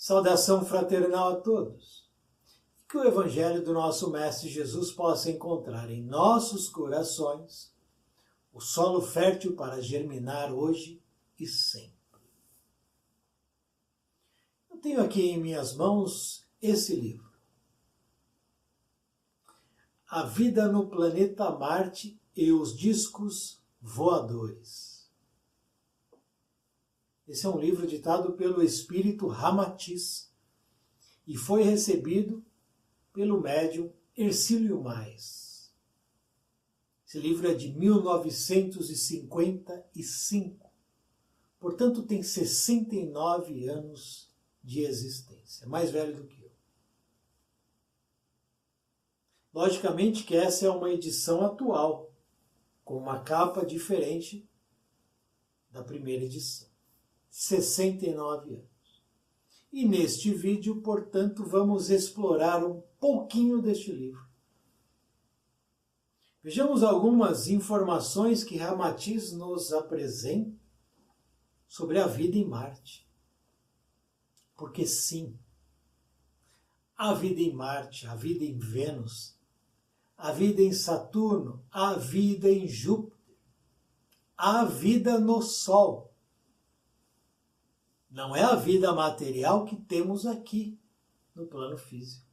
Saudação fraternal a todos. Que o Evangelho do nosso Mestre Jesus possa encontrar em nossos corações o solo fértil para germinar hoje e sempre. Eu tenho aqui em minhas mãos esse livro. A Vida no Planeta Marte e os Discos Voadores. Esse é um livro ditado pelo espírito Ramatiz e foi recebido pelo médium Hercílio Mais. Esse livro é de 1955, portanto tem 69 anos de existência, mais velho do que eu. Logicamente que essa é uma edição atual, com uma capa diferente da primeira edição. 69 anos. E neste vídeo, portanto, vamos explorar um pouquinho deste livro. Vejamos algumas informações que Ramatiz nos apresenta sobre a vida em Marte. Porque sim, a vida em Marte, a vida em Vênus, a vida em Saturno, a vida em Júpiter, a vida no Sol. Não é a vida material que temos aqui no plano físico.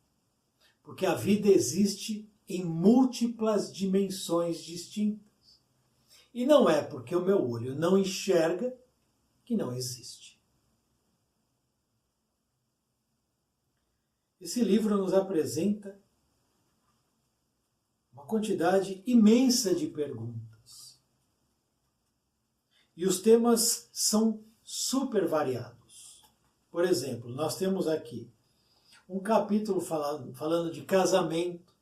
Porque a vida existe em múltiplas dimensões distintas. E não é porque o meu olho não enxerga que não existe. Esse livro nos apresenta uma quantidade imensa de perguntas. E os temas são super variados. Por exemplo, nós temos aqui um capítulo falando de casamento,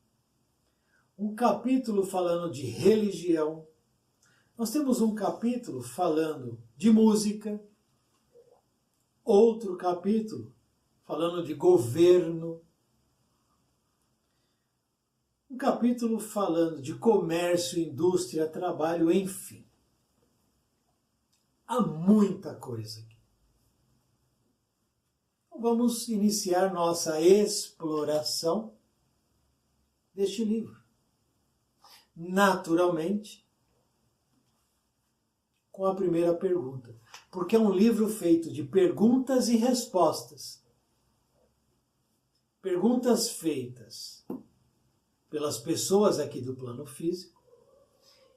um capítulo falando de religião, nós temos um capítulo falando de música, outro capítulo falando de governo, um capítulo falando de comércio, indústria, trabalho, enfim. Há muita coisa aqui. Então vamos iniciar nossa exploração deste livro. Naturalmente, com a primeira pergunta. Porque é um livro feito de perguntas e respostas. Perguntas feitas pelas pessoas aqui do plano físico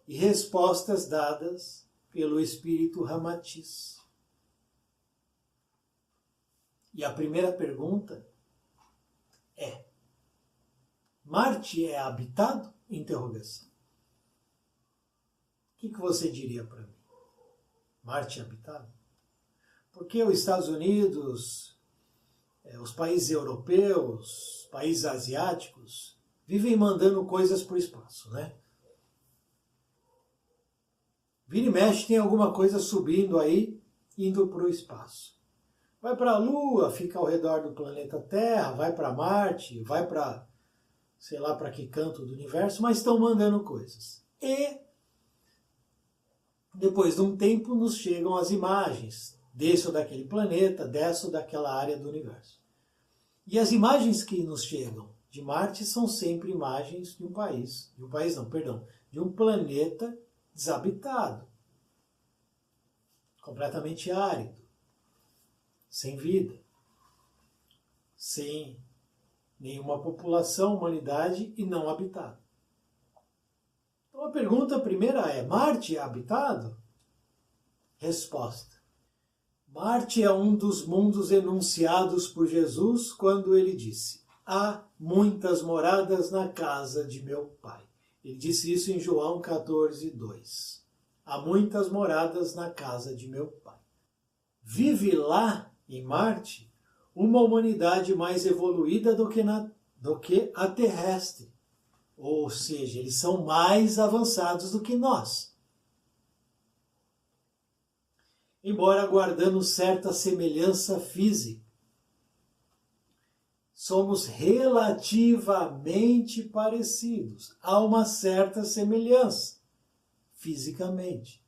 e respostas dadas pelo espírito Ramatiz. E a primeira pergunta é: Marte é habitado? Interrogação. O que você diria para mim? Marte é habitado? Porque os Estados Unidos, os países europeus, os países asiáticos, vivem mandando coisas para o espaço, né? Vira e mexe, tem alguma coisa subindo aí, indo para o espaço. Vai para a Lua, fica ao redor do planeta Terra, vai para Marte, vai para, sei lá para que canto do universo, mas estão mandando coisas. E, depois de um tempo, nos chegam as imagens desse ou daquele planeta, dessa ou daquela área do universo. E as imagens que nos chegam de Marte são sempre imagens de um país, de um planeta desabitado, completamente árido, sem vida, sem nenhuma população, humanidade e não habitado. Então a pergunta primeira é: Marte é habitado? Resposta: Marte é um dos mundos enunciados por Jesus quando ele disse: há muitas moradas na casa de meu Pai. Ele disse isso em João 14:2. Há muitas moradas na casa de meu Pai. Vive lá, em Marte, uma humanidade mais evoluída do que a terrestre. Ou seja, eles são mais avançados do que nós. Embora guardando certa semelhança física, somos relativamente parecidos. Há uma certa semelhança fisicamente.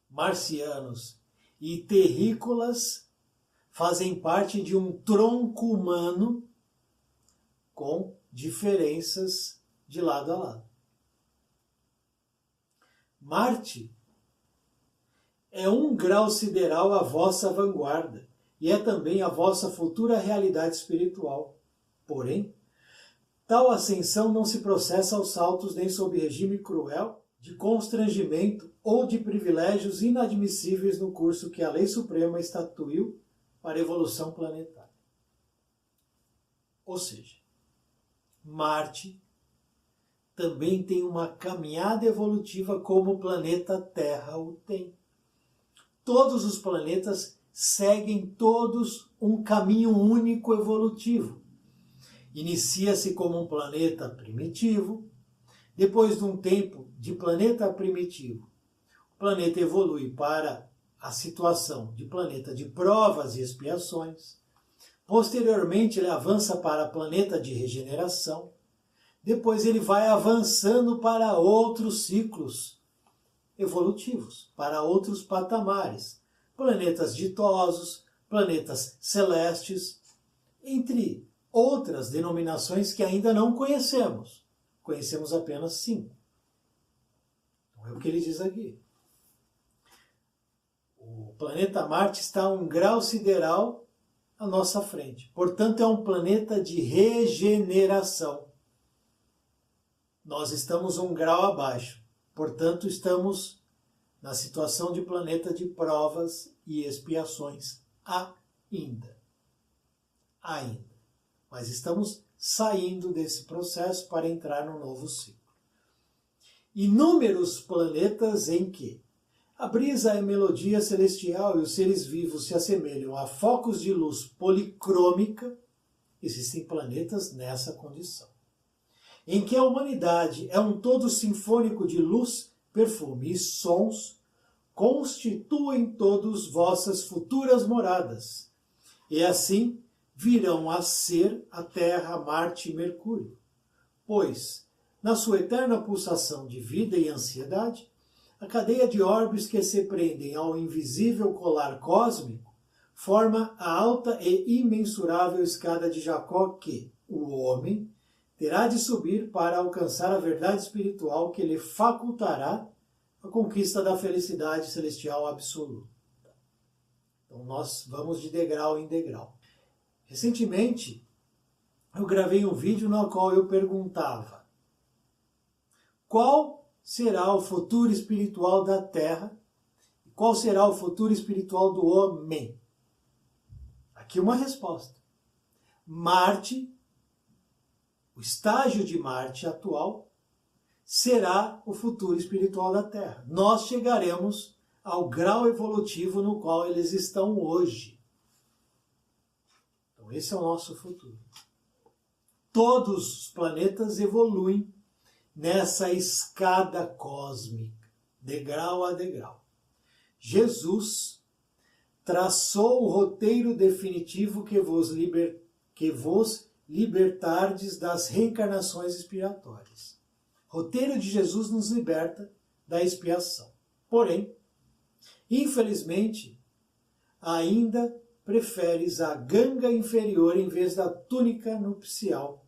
Marcianos e terrícolas fazem parte de um tronco humano com diferenças de lado a lado. Marte é 1 grau sideral à vossa vanguarda e é também a vossa futura realidade espiritual. Porém, tal ascensão não se processa aos saltos nem sob regime cruel de constrangimento ou de privilégios inadmissíveis no curso que a Lei Suprema estatuiu para a evolução planetária. Ou seja, Marte também tem uma caminhada evolutiva como o planeta Terra o tem. Todos os planetas seguem todos um caminho único evolutivo. Inicia-se como um planeta primitivo, depois de um tempo de planeta primitivo, o planeta evolui para a situação de planeta de provas e expiações. Posteriormente, ele avança para planeta de regeneração. Depois ele vai avançando para outros ciclos evolutivos, para outros patamares. Planetas ditosos, planetas celestes, entre outras denominações que ainda não conhecemos. Conhecemos apenas 5. Então é o que ele diz aqui. O planeta Marte está a 1 grau sideral à nossa frente. Portanto, é um planeta de regeneração. Nós estamos 1 grau abaixo. Portanto, estamos na situação de planeta de provas e expiações ainda. Mas estamos saindo desse processo para entrar num novo ciclo. Inúmeros planetas em que a brisa e a melodia celestial e os seres vivos se assemelham a focos de luz policrômica, existem planetas nessa condição. Em que a humanidade é um todo sinfônico de luz, perfume e sons, constituem todos vossas futuras moradas. E assim virão a ser a Terra, Marte e Mercúrio. Pois, na sua eterna pulsação de vida e ansiedade, a cadeia de orbes que se prendem ao invisível colar cósmico forma a alta e imensurável escada de Jacó que o homem terá de subir para alcançar a verdade espiritual que lhe facultará a conquista da felicidade celestial absoluta. Então nós vamos de degrau em degrau. Recentemente, eu gravei um vídeo no qual eu perguntava: qual será o futuro espiritual da Terra? Qual será o futuro espiritual do homem? Aqui uma resposta. Marte, o estágio de Marte atual, será o futuro espiritual da Terra. Nós chegaremos ao grau evolutivo no qual eles estão hoje. Então esse é o nosso futuro. Todos os planetas evoluem nessa escada cósmica, degrau a degrau. Jesus traçou o roteiro definitivo que vos libertardes das reencarnações expiatórias. O roteiro de Jesus nos liberta da expiação. Porém, infelizmente, ainda preferes a ganga inferior em vez da túnica nupcial,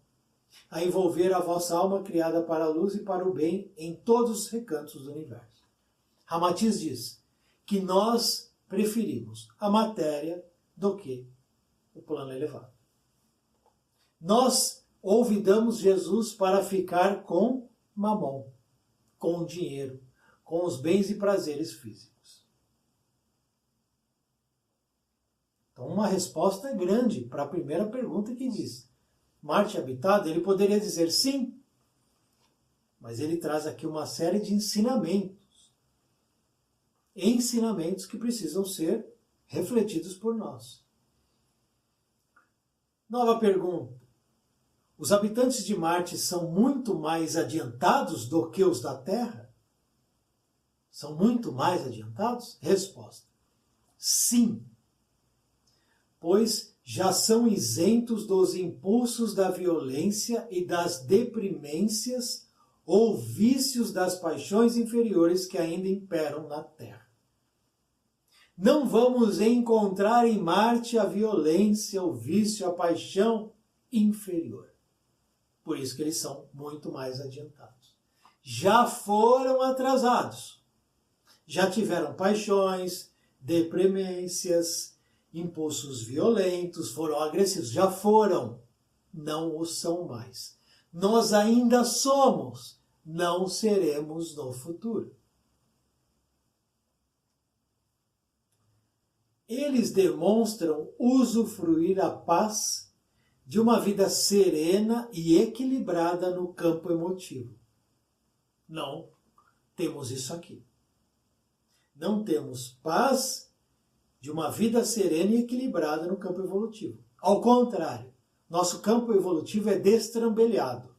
a envolver a vossa alma criada para a luz e para o bem em todos os recantos do universo. Ramatiz diz que nós preferimos a matéria do que o plano elevado. Nós olvidamos Jesus para ficar com mamon, com o dinheiro, com os bens e prazeres físicos. Então uma resposta grande para a primeira pergunta que diz: Marte habitado? Ele poderia dizer sim, mas ele traz aqui uma série de ensinamentos que precisam ser refletidos por nós. Nova pergunta: os habitantes de Marte são muito mais adiantados do que os da Terra? São muito mais adiantados? Resposta: sim, pois já são isentos dos impulsos da violência e das deprimências ou vícios das paixões inferiores que ainda imperam na Terra. Não vamos encontrar em Marte a violência, o vício, a paixão inferior. Por isso que eles são muito mais adiantados. Já foram atrasados. Já tiveram paixões, deprimências, impulsos violentos, foram agressivos. Já foram, não o são mais. Nós ainda somos, não seremos no futuro. Eles demonstram usufruir a paz de uma vida serena e equilibrada no campo emotivo. Não temos isso aqui. Não temos paz de uma vida serena e equilibrada no campo evolutivo. Ao contrário, nosso campo evolutivo é destrambelhado.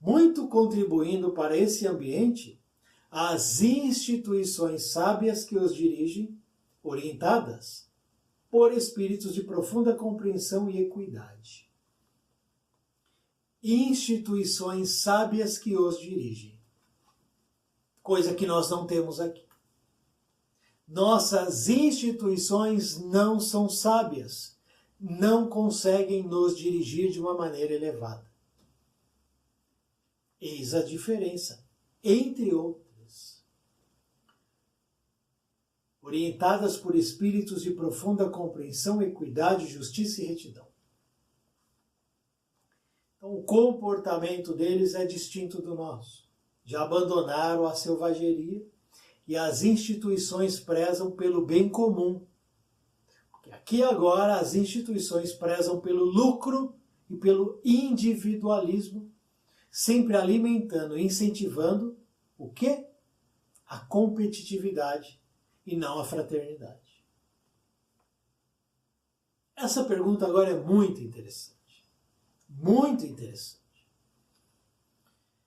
Muito contribuindo para esse ambiente, as instituições sábias que os dirigem, orientadas por espíritos de profunda compreensão e equidade. Instituições sábias que os dirigem. Coisa que nós não temos aqui. Nossas instituições não são sábias, não conseguem nos dirigir de uma maneira elevada. Eis a diferença, entre outras. Orientadas por espíritos de profunda compreensão, equidade, justiça e retidão. Então, o comportamento deles é distinto do nosso. Já abandonaram a selvageria e as instituições prezam pelo bem comum. Porque aqui agora as instituições prezam pelo lucro e pelo individualismo, sempre alimentando e incentivando o quê? A competitividade e não a fraternidade. Essa pergunta agora é muito interessante. Muito interessante.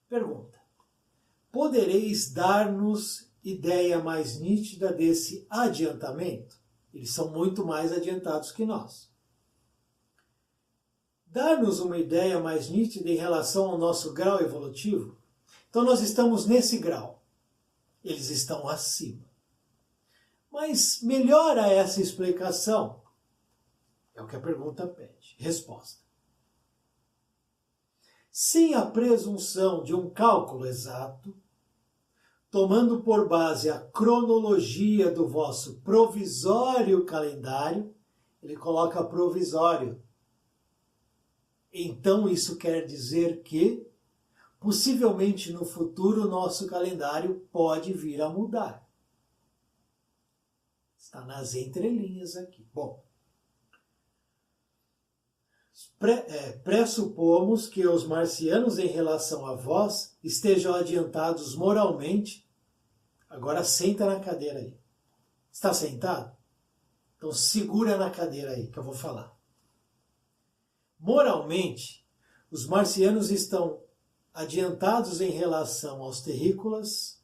Pergunta: podereis dar-nos ideia mais nítida desse adiantamento? Eles são muito mais adiantados que nós. Dar-nos uma ideia mais nítida em relação ao nosso grau evolutivo? Então nós estamos nesse grau. Eles estão acima. Mas melhora essa explicação? É o que a pergunta pede. Resposta: sem a presunção de um cálculo exato, tomando por base a cronologia do vosso provisório calendário, ele coloca provisório. Então isso quer dizer que, possivelmente no futuro, nosso calendário pode vir a mudar. Está nas entrelinhas aqui. Bom, pressupomos que os marcianos em relação a vós estejam adiantados moralmente. Agora senta na cadeira aí. Está sentado? Então segura na cadeira aí que eu vou falar. Moralmente, os marcianos estão adiantados em relação aos terrícolas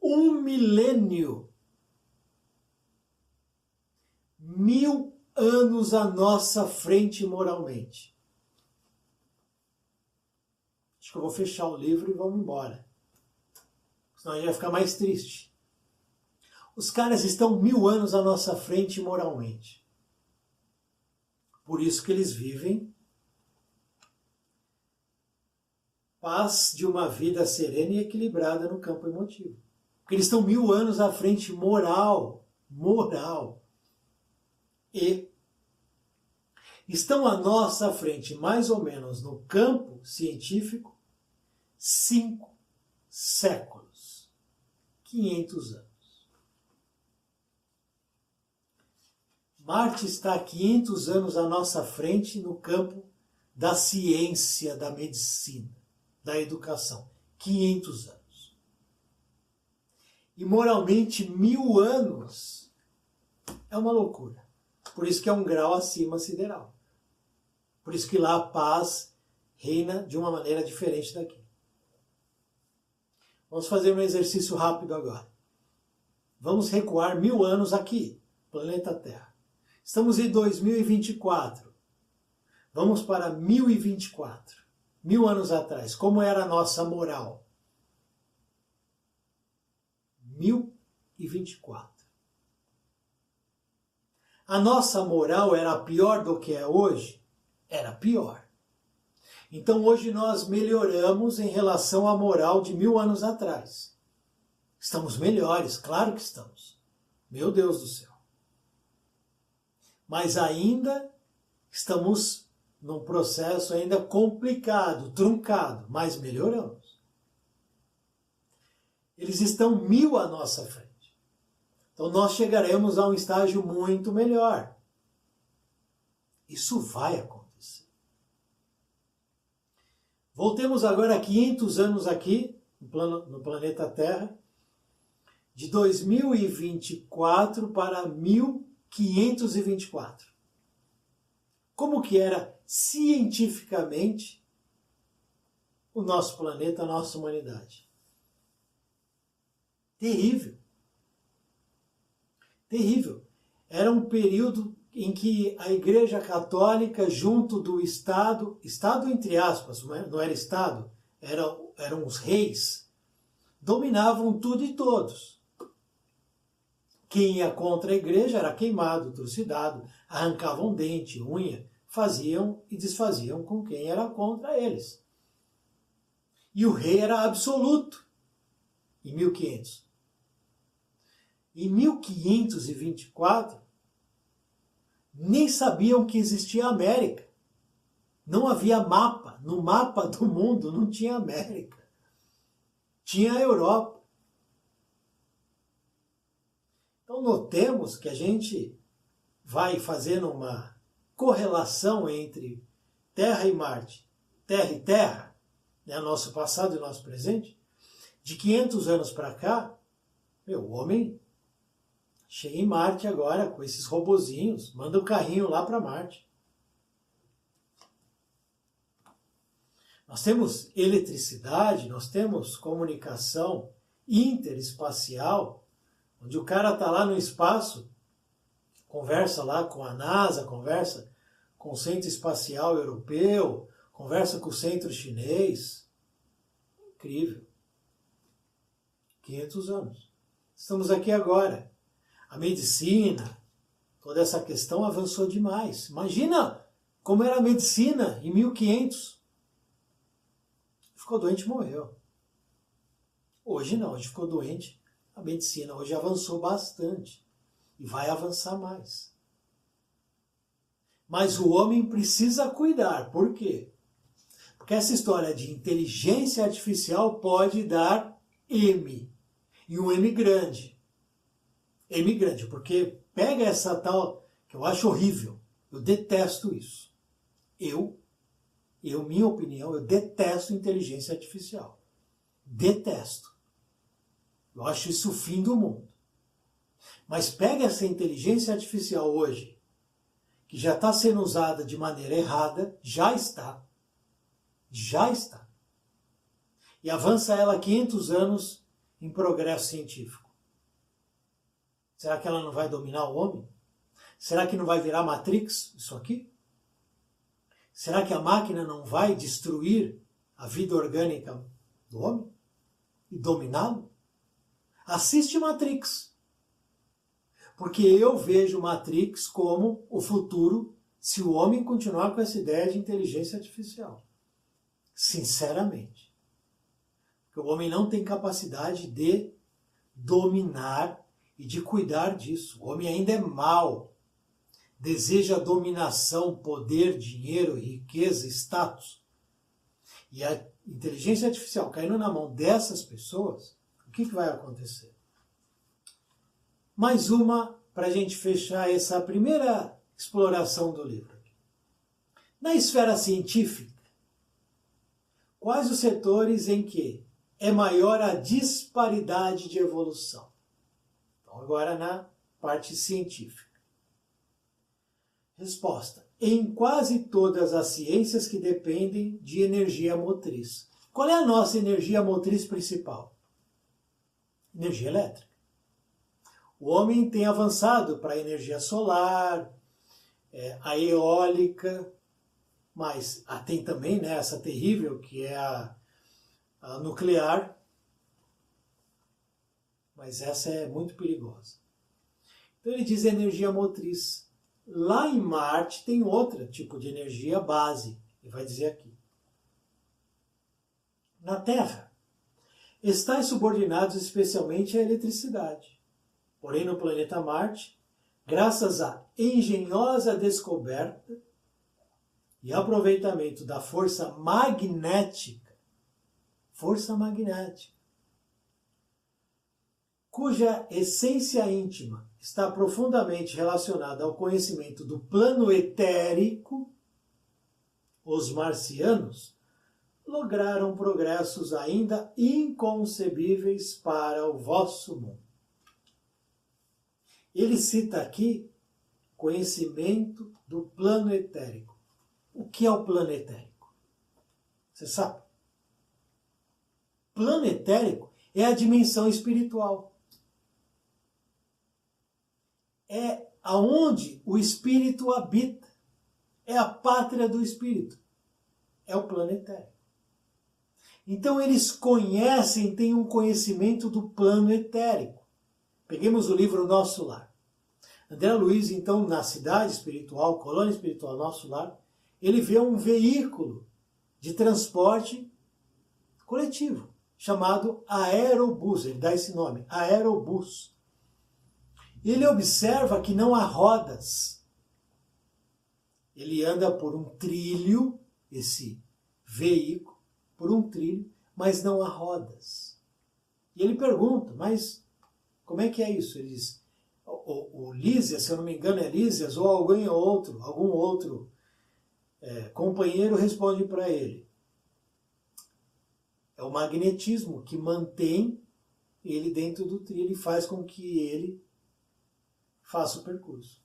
1 milênio. 1000 anos à nossa frente moralmente. Acho que eu vou fechar o livro e vamos embora. Senão a gente vai ficar mais triste. Os caras estão 1000 anos à nossa frente moralmente. Por isso que eles vivem paz de uma vida serena e equilibrada no campo emotivo. Porque eles estão 1000 anos à frente moral. E estão à nossa frente, mais ou menos no campo científico, 5 séculos, 500 anos. Marte está há 500 anos à nossa frente no campo da ciência, da medicina, da educação. 500 anos. E moralmente, 1000 anos é uma loucura. Por isso que é um grau acima sideral. Por isso que lá a paz reina de uma maneira diferente daqui. Vamos fazer um exercício rápido agora. Vamos recuar 1000 anos aqui, planeta Terra. Estamos em 2024. Vamos para 1024. 1000 anos atrás. Como era a nossa moral? 1024. 2024. A nossa moral era pior do que é hoje? Era pior. Então hoje nós melhoramos em relação à moral de 1000 anos atrás. Estamos melhores, claro que estamos. Meu Deus do céu. Mas ainda estamos num processo ainda complicado, truncado, mas melhoramos. Eles estão 1000 à nossa frente. Então nós chegaremos a um estágio muito melhor. Isso vai acontecer. Voltemos agora a 500 anos aqui, no planeta Terra, de 2024 para 1524. Como que era cientificamente o nosso planeta, a nossa humanidade? Terrível. Terrível. Era um período em que a Igreja Católica, junto do Estado, Estado entre aspas, não era Estado, eram os reis, dominavam tudo e todos. Quem ia contra a Igreja era queimado, trucidado, arrancavam dente, unha, faziam e desfaziam com quem era contra eles. E o rei era absoluto em 1500. Em 1524, nem sabiam que existia América. Não havia mapa. No mapa do mundo não tinha América. Tinha a Europa. Então notemos que a gente vai fazendo uma correlação entre Terra e Marte, Terra e Terra, né, nosso passado e nosso presente, de 500 anos para cá, o homem chega em Marte agora com esses robozinhos, manda o carrinho lá para Marte. Nós temos eletricidade, nós temos comunicação interespacial, onde o cara está lá no espaço, conversa lá com a NASA, conversa com o Centro Espacial Europeu, conversa com o Centro Chinês. Incrível. 500 anos. Estamos aqui agora. A medicina, toda essa questão avançou demais. Imagina como era a medicina em 1500. Ficou doente e morreu. Hoje não, hoje ficou doente. A medicina hoje avançou bastante e vai avançar mais. Mas o homem precisa cuidar. Por quê? Porque essa história de inteligência artificial pode dar M. E um M grande. M grande, porque pega essa tal, que eu acho horrível. Eu detesto isso. Minha opinião, eu detesto inteligência artificial. Detesto. Eu acho isso o fim do mundo. Mas pega essa inteligência artificial hoje, que já está sendo usada de maneira errada, já está, e avança ela 500 anos em progresso científico. Será que ela não vai dominar o homem? Será que não vai virar Matrix isso aqui? Será que a máquina não vai destruir a vida orgânica do homem e dominá-lo? Assiste Matrix. Porque eu vejo Matrix como o futuro se o homem continuar com essa ideia de inteligência artificial. Sinceramente. Porque o homem não tem capacidade de dominar e de cuidar disso. O homem ainda é mau. Deseja dominação, poder, dinheiro, riqueza, status. E a inteligência artificial caindo na mão dessas pessoas, o que vai acontecer? Mais uma para a gente fechar essa primeira exploração do livro. Na esfera científica, quais os setores em que é maior a disparidade de evolução? Então, agora na parte científica. Resposta. Em quase todas as ciências que dependem de energia motriz. Qual é a nossa energia motriz principal? Energia elétrica. O homem tem avançado para a energia solar, a eólica, mas tem também, né, essa terrível que é a nuclear. mas essa é muito perigosa. Então ele diz energia motriz. Lá em Marte tem outro tipo de energia base, ele vai dizer aqui. Na Terra, estáis subordinados especialmente à eletricidade. Porém, no planeta Marte, graças à engenhosa descoberta e aproveitamento da força magnética, cuja essência íntima está profundamente relacionada ao conhecimento do plano etérico, os marcianos lograram progressos ainda inconcebíveis para o vosso mundo. Ele cita aqui conhecimento do plano etérico. O que é o plano etérico? Você sabe? Plano etérico é a dimensão espiritual. É aonde o espírito habita. É a pátria do espírito. É o plano etérico. Então eles conhecem, têm um conhecimento do plano etérico. Peguemos o livro Nosso Lar. André Luiz, então, na cidade espiritual, colônia espiritual Nosso Lar, ele vê um veículo de transporte coletivo, chamado aerobus. Ele dá esse nome, aerobus. Ele observa que não há rodas. Ele anda por um trilho, esse veículo, por um trilho, mas não há rodas. E ele pergunta, mas como é que é isso? Ele diz, o Lísias, se eu não me engano é Lísias, ou algum outro companheiro responde para ele. É o magnetismo que mantém ele dentro do trilho e faz com que ele faça o percurso.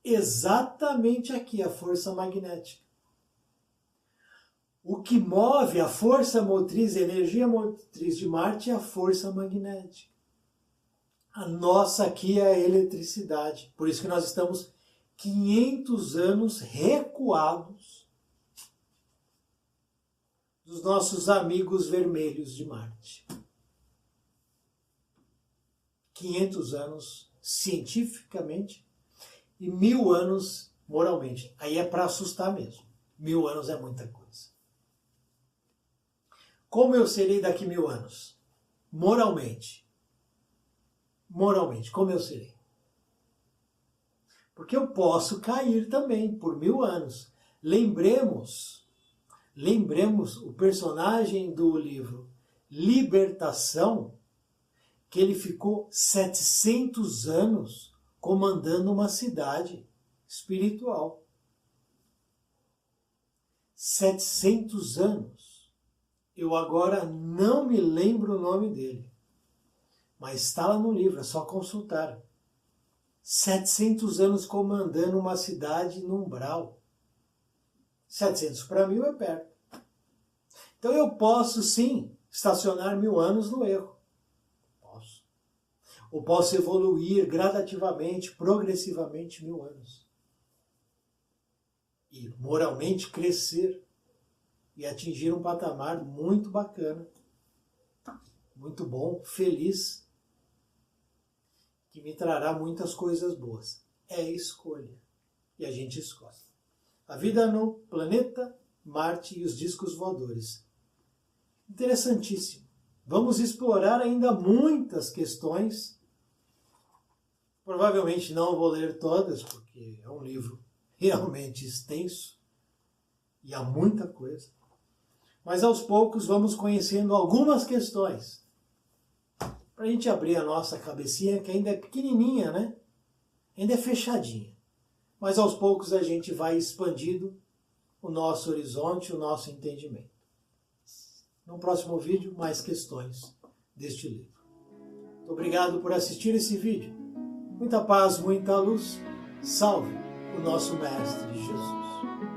Exatamente aqui a força magnética. O que move a força motriz, a energia motriz de Marte é a força magnética. A nossa aqui é a eletricidade. Por isso que nós estamos 500 anos recuados dos nossos amigos vermelhos de Marte. 500 anos cientificamente e 1000 anos moralmente. Aí é para assustar mesmo. 1000 anos é muita coisa. Como eu serei daqui 1000 anos? Moralmente. Moralmente, como eu serei? Porque eu posso cair também por 1000 anos. Lembremos o personagem do livro Libertação, que ele ficou 700 anos comandando uma cidade espiritual. 700 anos. Eu agora não me lembro o nome dele. Mas está lá no livro, é só consultar. 700 anos comandando uma cidade no umbral. 700 para 1000 é perto. Então eu posso sim estacionar 1000 anos no erro. Posso. Ou posso evoluir gradativamente, progressivamente 1000 anos. E moralmente crescer e atingir um patamar muito bacana, muito bom, feliz, que me trará muitas coisas boas. É escolha. E a gente escolhe. A vida no planeta Marte e os discos voadores. Interessantíssimo. Vamos explorar ainda muitas questões. Provavelmente não vou ler todas, porque é um livro realmente extenso e há muita coisa. Mas aos poucos vamos conhecendo algumas questões. Para a gente abrir a nossa cabecinha, que ainda é pequenininha, né? Ainda é fechadinha. Mas aos poucos a gente vai expandindo o nosso horizonte, o nosso entendimento. No próximo vídeo, mais questões deste livro. Muito obrigado por assistir esse vídeo. Muita paz, muita luz. Salve o nosso Mestre Jesus.